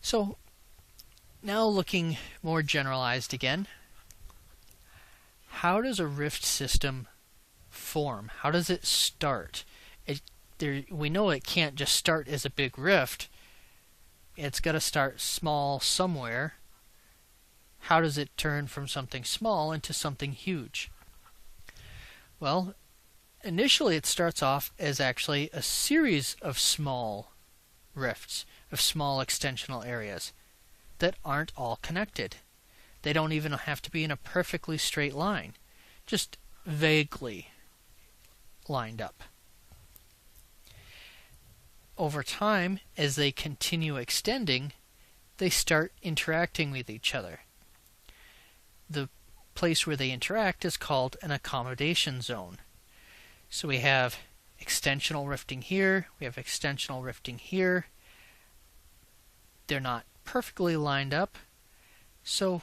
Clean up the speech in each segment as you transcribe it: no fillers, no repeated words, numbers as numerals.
So now looking more generalized again, how does a rift system form? How does it start? We know it can't just start as a big rift. It's got to start small somewhere. How does it turn from something small into something huge? Well, initially it starts off as actually a series of small rifts, of small extensional areas that aren't all connected. They don't even have to be in a perfectly straight line, just vaguely lined up. Over time, as they continue extending, they start interacting with each other. The place where they interact is called an accommodation zone. So we have extensional rifting here, we have extensional rifting here. They're not perfectly lined up, so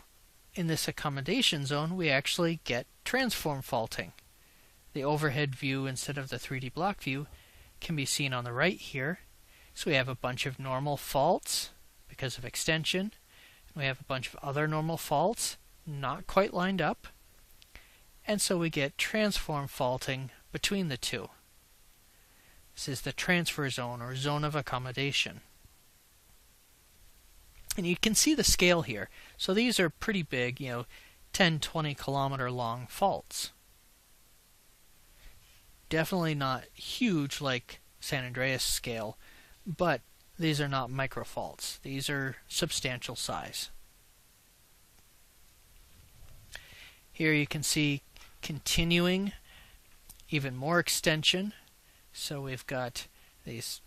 in this accommodation zone we actually get transform faulting. The overhead view instead of the 3D block view can be seen on the right here. So we have a bunch of normal faults because of extension. We have a bunch of other normal faults not quite lined up. And so we get transform faulting between the two. This is the transfer zone or zone of accommodation. And you can see the scale here. So these are pretty big, 10, 20 kilometer long faults. Definitely not huge like San Andreas scale, but these are not microfaults. These are substantial size. Here you can see continuing, even more extension. So we've got these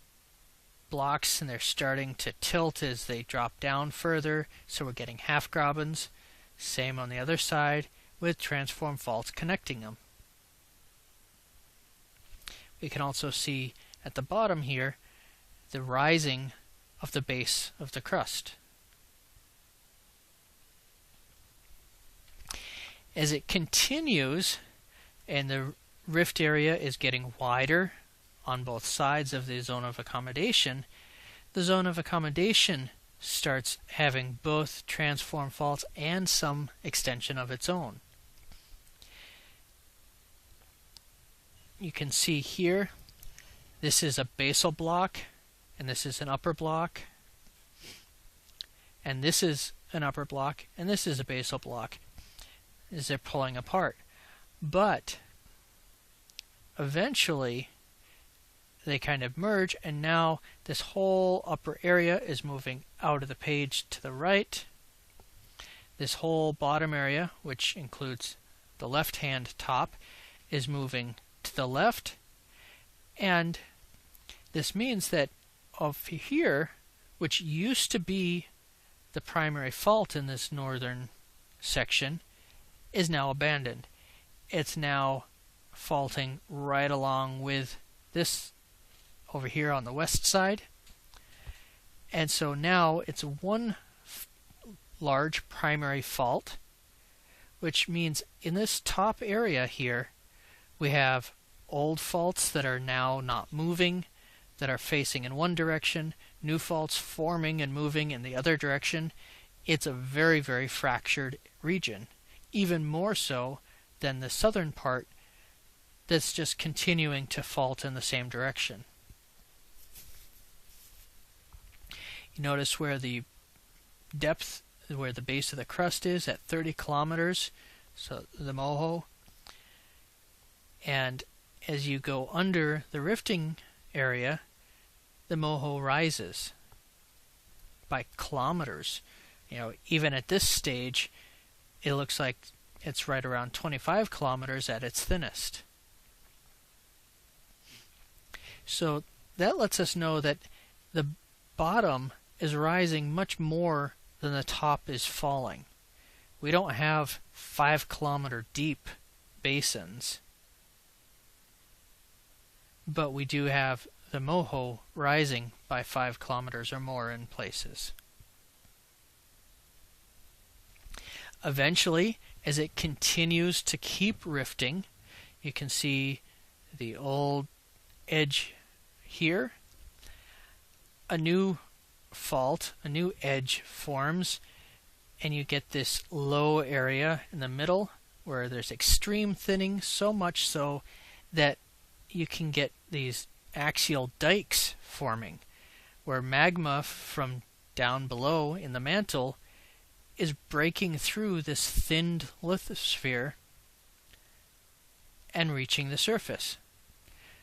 blocks and they're starting to tilt as they drop down further, so we're getting half grabens. Same on the other side with transform faults connecting them. We can also see at the bottom here the rising of the base of the crust. As it continues and the rift area is getting wider on both sides of the zone of accommodation, the zone of accommodation starts having both transform faults and some extension of its own. You can see here, this is a basal block, and this is an upper block, and this is an upper block, and this is a basal block, as they're pulling apart. But eventually, they kind of merge, and now this whole upper area is moving out of the page to the right. This whole bottom area, which includes the left-hand top, is moving to the left, and this means that of here, which used to be the primary fault in this northern section, is now abandoned. It's now faulting right along with this over here on the west side, and so now it's one large primary fault, which means in this top area here we have old faults that are now not moving, that are facing in one direction, new faults forming and moving in the other direction. It's a very, very fractured region, even more so than the southern part that's just continuing to fault in the same direction. You notice where the depth, where the base of the crust is at 30 kilometers, so the moho. And as you go under the rifting area, the moho rises by kilometers. Even at this stage, it looks like it's right around 25 kilometers at its thinnest. So that lets us know that the bottom is rising much more than the top is falling. We don't have 5 kilometer deep basins, but we do have the moho rising by 5 kilometers or more in places. Eventually, as it continues to keep rifting, you can see the old edge here. A new fault, a new edge forms, and you get this low area in the middle where there's extreme thinning, so much so that you can get these axial dikes forming, where magma from down below in the mantle is breaking through this thinned lithosphere and reaching the surface.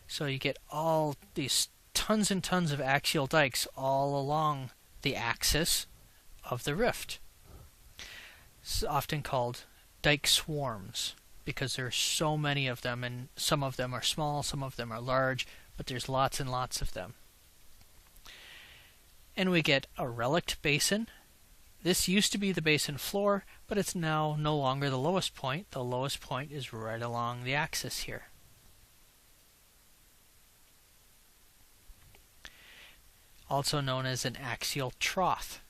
So you get all these tons and tons of axial dikes all along the axis of the rift. It's often called dike swarms because there are so many of them, and some of them are small, some of them are large, but there's lots and lots of them. And we get a relict basin. This used to be the basin floor, but it's now no longer the lowest point. The lowest point is right along the axis here. Also known as an axial trough.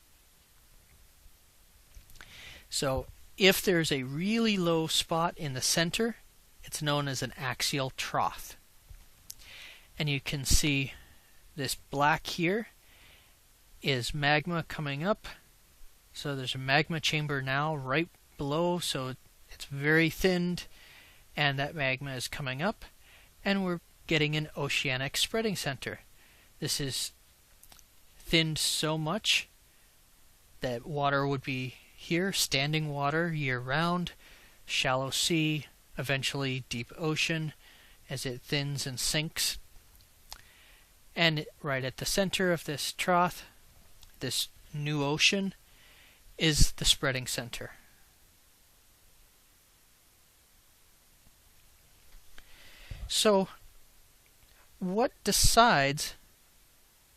So if there's a really low spot in the center, it's known as an axial trough. And you can see this black here is magma coming up. So there's a magma chamber now right below, so it's very thinned, and that magma is coming up, and we're getting an oceanic spreading center. This is thinned so much that water would be here, standing water year-round, shallow sea, eventually deep ocean as it thins and sinks. And right at the center of this trough, this new ocean, is the spreading center. So, what decides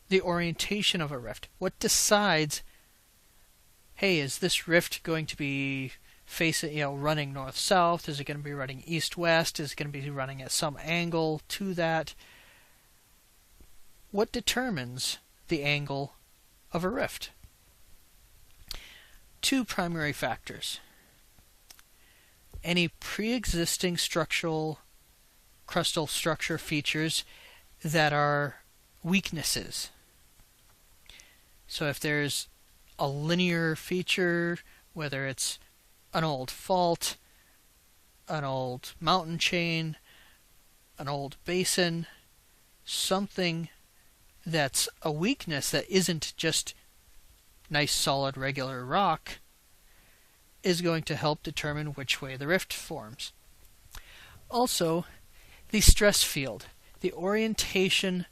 the orientation of a rift? What decides, hey, is this rift going to be facing, running north-south? Is it going to be running east-west? Is it going to be running at some angle to that? What determines the angle of a rift? Two primary factors. Any pre-existing crustal structure features that are weaknesses. So if there's a linear feature, whether it's an old fault, an old mountain chain, an old basin, something that's a weakness that isn't just nice solid regular rock, is going to help determine which way the rift forms. Also, the stress field, the orientation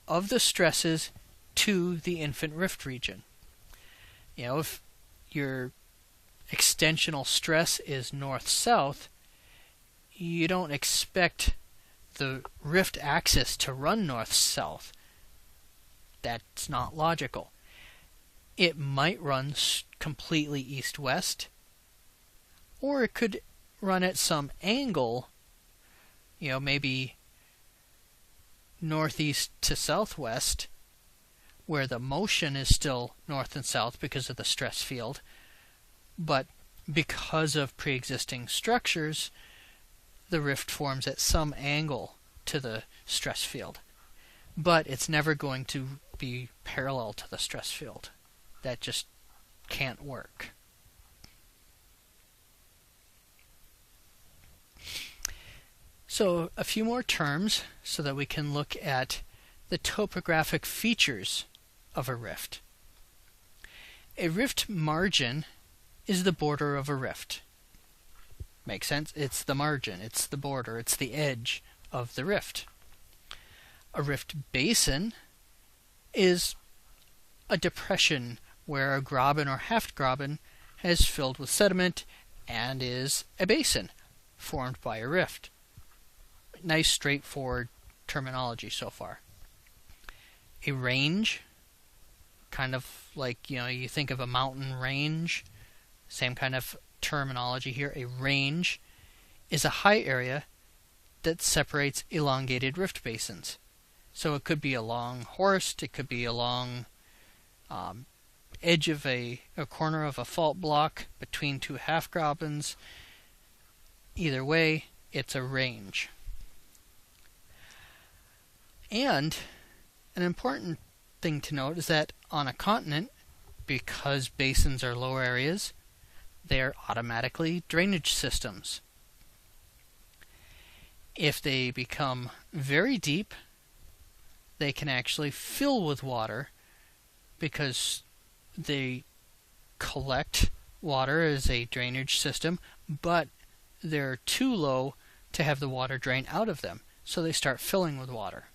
of the stresses to the infant rift region. If your extensional stress is north-south, you don't expect the rift axis to run north-south. That's not logical. It might run completely east-west, or it could run at some angle, maybe northeast to southwest, where the motion is still north and south because of the stress field, but because of pre-existing structures, the rift forms at some angle to the stress field. But it's never going to be parallel to the stress field. That just can't work. So a few more terms so that we can look at the topographic features of a rift. A rift margin is the border of a rift. Makes sense? It's the margin, it's the border, it's the edge of the rift. A rift basin is a depression where a graben or half-graben has filled with sediment and is a basin formed by a rift. Nice, straightforward terminology so far. A range, kind of like, you think of a mountain range, same kind of terminology here. A range is a high area that separates elongated rift basins. So it could be a long horst, it could be a long edge of a corner of a fault block between two half-grabens. Either way, it's a range. And an important thing to note is that on a continent, because basins are lower areas, they are automatically drainage systems. If they become very deep, they can actually fill with water because they collect water as a drainage system, but they're too low to have the water drain out of them, so they start filling with water.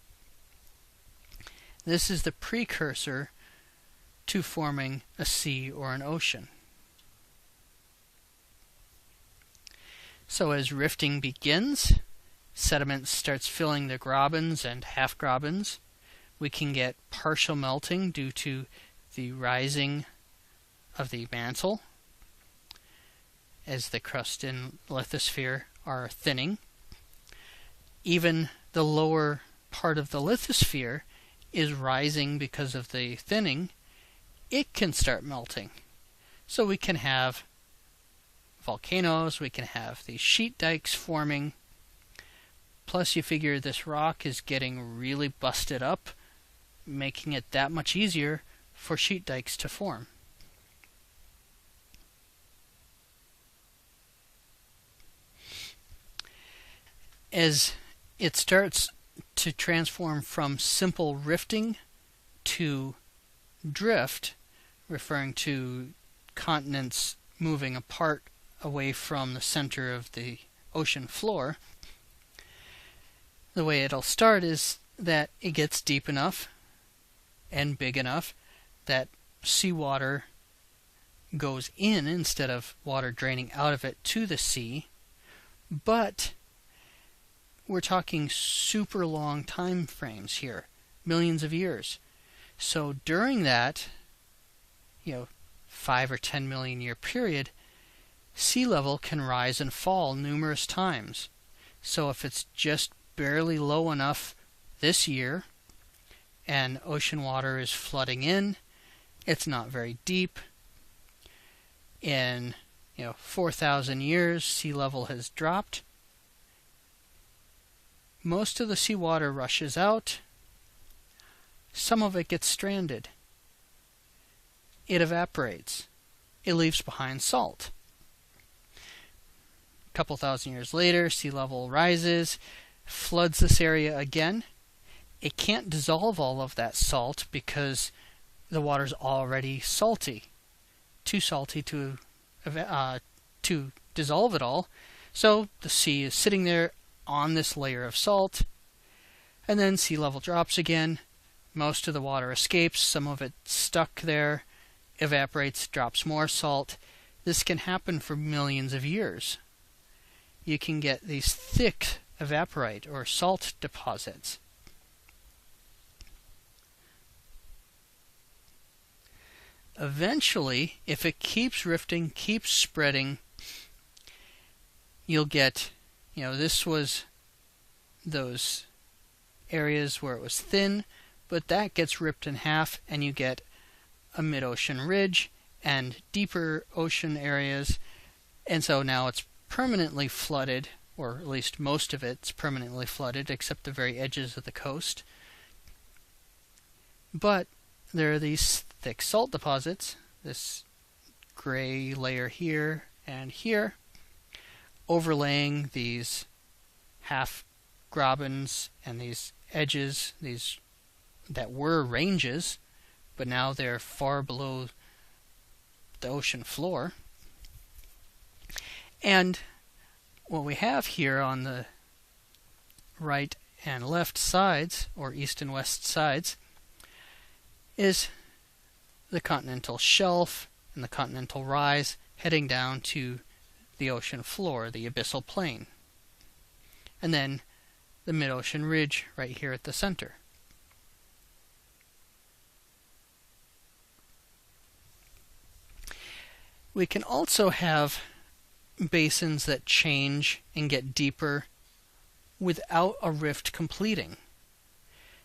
This is the precursor to forming a sea or an ocean. So as rifting begins, sediment starts filling the grabens and half grabens. We can get partial melting due to the rising of the mantle as the crust and lithosphere are thinning. Even the lower part of the lithosphere is rising because of the thinning. It can start melting. So we can have volcanoes, we can have these sheet dikes forming. Plus you figure this rock is getting really busted up, making it that much easier for sheet dikes to form. As it starts to transform from simple rifting to drift, referring to continents moving apart away from the center of the ocean floor, the way it'll start is that it gets deep enough and big enough that seawater goes in instead of water draining out of it to the sea, but we're talking super long time frames here, millions of years. So during that, 5 or 10 million year period, sea level can rise and fall numerous times. So if it's just barely low enough this year and ocean water is flooding in, it's not very deep. In 4,000 years, sea level has dropped. Most of the seawater rushes out. Some of it gets stranded. It evaporates. It leaves behind salt. A couple thousand years later, sea level rises, floods this area again. It can't dissolve all of that salt because the water's already salty. Too salty to dissolve it all. So the sea is sitting there on this layer of salt, and then sea level drops again. Most of the water escapes, some of it stuck there, evaporates, drops more salt. This can happen for millions of years. You can get these thick evaporite or salt deposits. Eventually, if it keeps rifting, keeps spreading, you'll get, this was those areas where it was thin, but that gets ripped in half and you get a mid-ocean ridge and deeper ocean areas, and so now it's permanently flooded, or at least most of it's permanently flooded except the very edges of the coast. But there are these thick salt deposits, this gray layer here and here, overlaying these half grabens and these edges, these that were ranges, but now they're far below the ocean floor. And what we have here on the right and left sides, or east and west sides, is the continental shelf and the continental rise heading down to the ocean floor, the abyssal plain. And then the mid-ocean ridge right here at the center. We can also have basins that change and get deeper without a rift completing.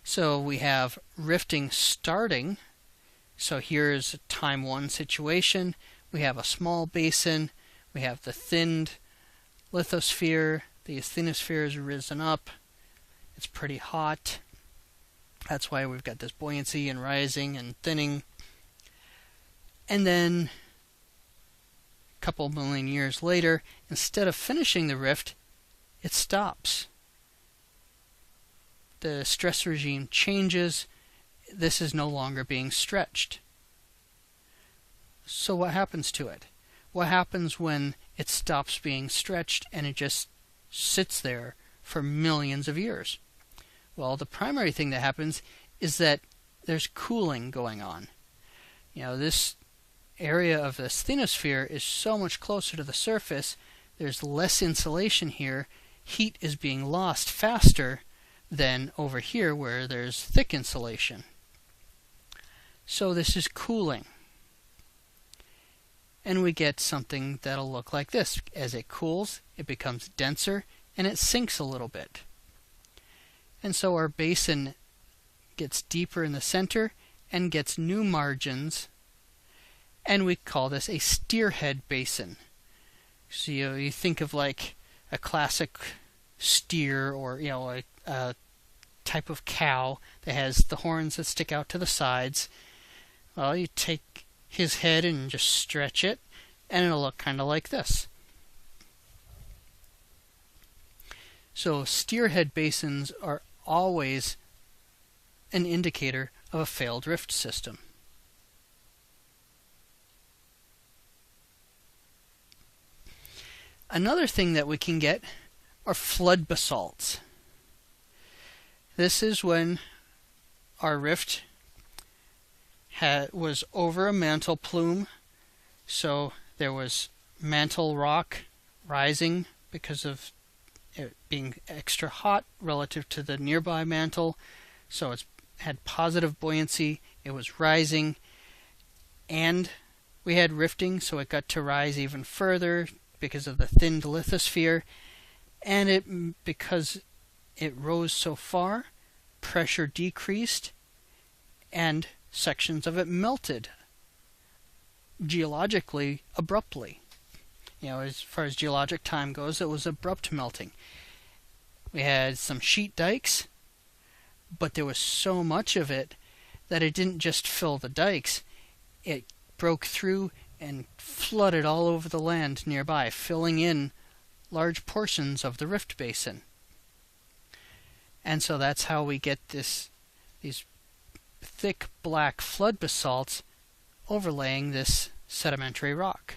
So we have rifting starting. So here's a time 1 situation. We have a small basin. We have the thinned lithosphere. The asthenosphere has risen up. It's pretty hot. That's why we've got this buoyancy and rising and thinning. And then a couple million years later, instead of finishing the rift, it stops. The stress regime changes. This is no longer being stretched. So what happens to it? What happens when it stops being stretched and it just sits there for millions of years? Well, the primary thing that happens is that there's cooling going on. This area of the asthenosphere is so much closer to the surface, there's less insulation here. Heat is being lost faster than over here where there's thick insulation. So this is cooling. And we get something that'll look like this. As it cools, it becomes denser and it sinks a little bit. And so our basin gets deeper in the center and gets new margins, and we call this a steerhead basin. So you think of like a classic steer, or a type of cow that has the horns that stick out to the sides. Well, you take his head and just stretch it, and it'll look kind of like this. So steerhead basins are always an indicator of a failed rift system. Another thing that we can get are flood basalts. This is when our rift was over a mantle plume, so there was mantle rock rising because of it being extra hot relative to the nearby mantle, so it's had positive buoyancy, it was rising, and we had rifting, so it got to rise even further because of the thinned lithosphere, and because it rose so far, pressure decreased, and sections of it melted geologically abruptly. As far as geologic time goes, it was abrupt melting. We had some sheet dikes, but there was so much of it that it didn't just fill the dikes. It broke through and flooded all over the land nearby, filling in large portions of the rift basin. And so that's how we get these thick black flood basalts overlaying this sedimentary rock.